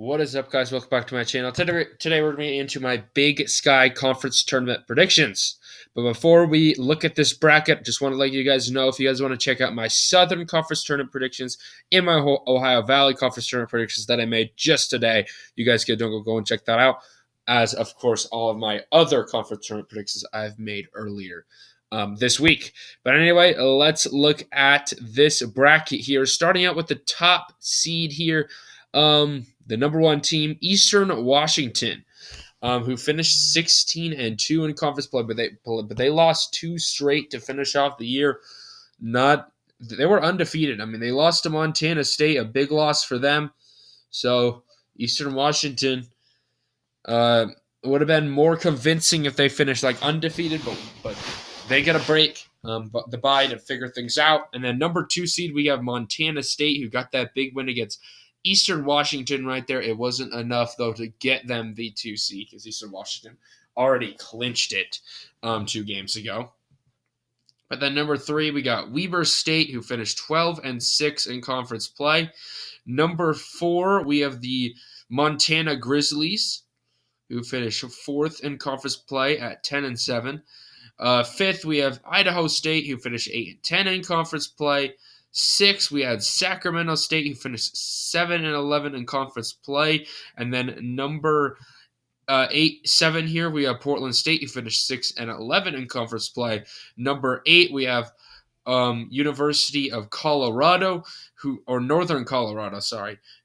What is up, guys? Welcome back to my channel. Today we're going into my Big Sky Conference Tournament predictions. But before we look at this bracket, just want to let you guys know if you guys want to check out my Southern Conference Tournament predictions and my Ohio Valley Conference Tournament predictions that I made just today, you guys can go and check that out. As, of course, all of my other Conference Tournament predictions I've made earlier this week. But anyway, let's look at this bracket here. Starting out with the top seed here. The number one team, Eastern Washington, who finished 16-2 in conference play, but they lost two straight to finish off the year. They were undefeated. I mean, they lost to Montana State, a big loss for them. So Eastern Washington would have been more convincing if they finished like undefeated, but they get a break. But the bye to figure things out. And then number two seed, we have Montana State, who got that big win against Eastern Washington right there. It wasn't enough, though, to get them the 2 seed because Eastern Washington already clinched it 2 games ago. But then number 3, we got Weber State, who finished 12-6 in conference play. Number 4, we have the Montana Grizzlies, who finished 4th in conference play at 10-7. 5th, we have Idaho State, who finished 8-10 in conference play. 6th, we had Sacramento State, who finished 7-11 in conference play. And then number 7 here, we have Portland State, who finished 6-11 in conference play. Number 8, we have University of Colorado, Northern Colorado,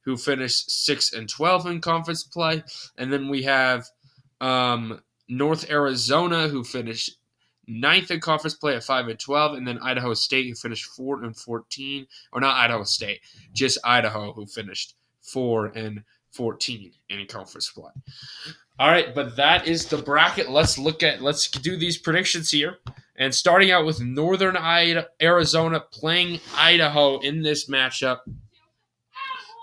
who finished 6-12 in conference play. And then we have North Arizona, who finished 9th in conference play at 5-12, and then Idaho State, who finished 4-14, or not Idaho State, just Idaho, who finished 4-14 in conference play. All right, but that is the bracket. Let's do these predictions here. And starting out with Northern Arizona playing Idaho in this matchup,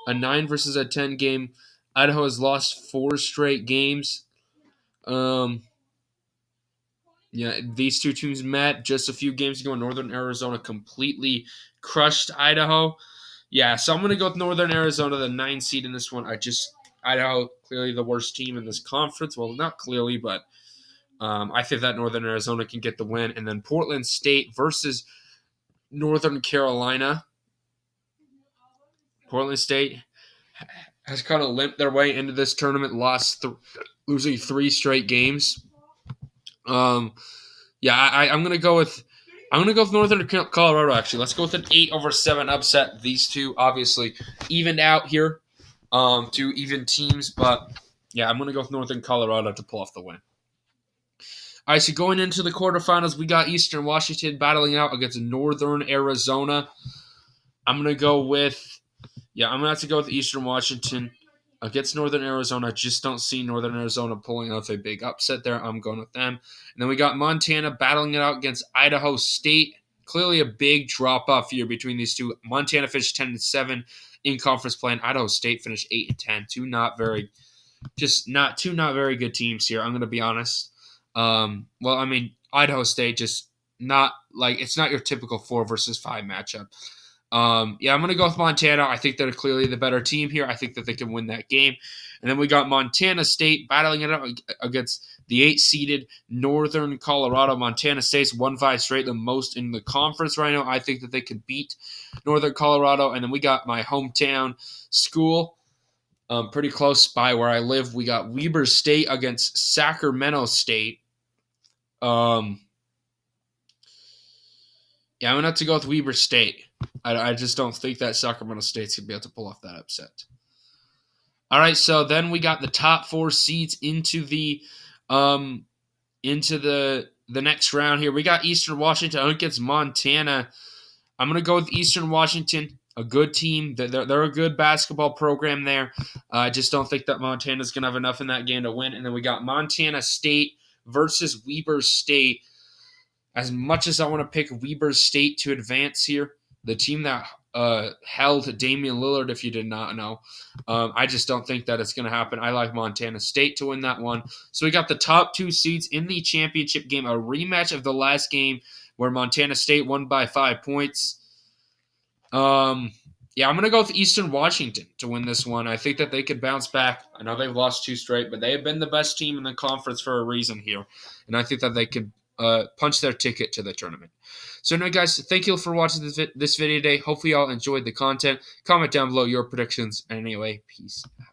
a 9 versus a 10 game. Idaho has lost 4 straight games. Yeah, these two teams met just a few games ago. Northern Arizona completely crushed Idaho. Yeah, so I'm going to go with Northern Arizona, the 9 seed in this one. Idaho, clearly the worst team in this conference. Well, not clearly, but I think that Northern Arizona can get the win. And then Portland State versus Northern Carolina. Portland State has kind of limped their way into this tournament, losing 3 straight games. I'm gonna go with Northern Colorado. Actually, let's go with an 8-7 upset. These two obviously evened out here, 2 even teams, but yeah, I'm gonna go with Northern Colorado to pull off the win. All right, so going into the quarterfinals, we got Eastern Washington battling out against Northern Arizona. I'm gonna have to go with Eastern Washington. Against Northern Arizona, I just don't see Northern Arizona pulling off a big upset there. I'm going with them. And then we got Montana battling it out against Idaho State. Clearly a big drop-off here between these two. Montana finished 10-7 in conference play, and Idaho State finished 8-10. Two not very good teams here, I'm going to be honest. Idaho State just it's not your typical 4 versus 5 matchup. I'm going to go with Montana. I think they're clearly the better team here. I think that they can win that game. And then we got Montana State battling it out against the 8-seeded Northern Colorado. Montana State's won 5 straight, the most in the conference right now. I think that they could beat Northern Colorado. And then we got my hometown school, pretty close by where I live. We got Weber State against Sacramento State. I'm going to have to go with Weber State. I just don't think that Sacramento State's going to be able to pull off that upset. All right, so then we got the top 4 seeds into the next round here. We got Eastern Washington against Montana. I'm going to go with Eastern Washington, a good team. They're a good basketball program there. I just don't think that Montana's going to have enough in that game to win. And then we got Montana State versus Weber State. As much as I want to pick Weber State to advance here, the team that held Damian Lillard, if you did not know, I just don't think that it's going to happen. I like Montana State to win that one. So we got the top 2 seeds in the championship game, a rematch of the last game where Montana State won by 5 points. Yeah, I'm going to go with Eastern Washington to win this one. I think that they could bounce back. I know they've lost two straight, but they have been the best team in the conference for a reason here. And I think that they could punch their ticket to the tournament. So, anyway, guys, thank you for watching this video today. Hopefully, y'all enjoyed the content. Comment down below your predictions. And anyway, peace out.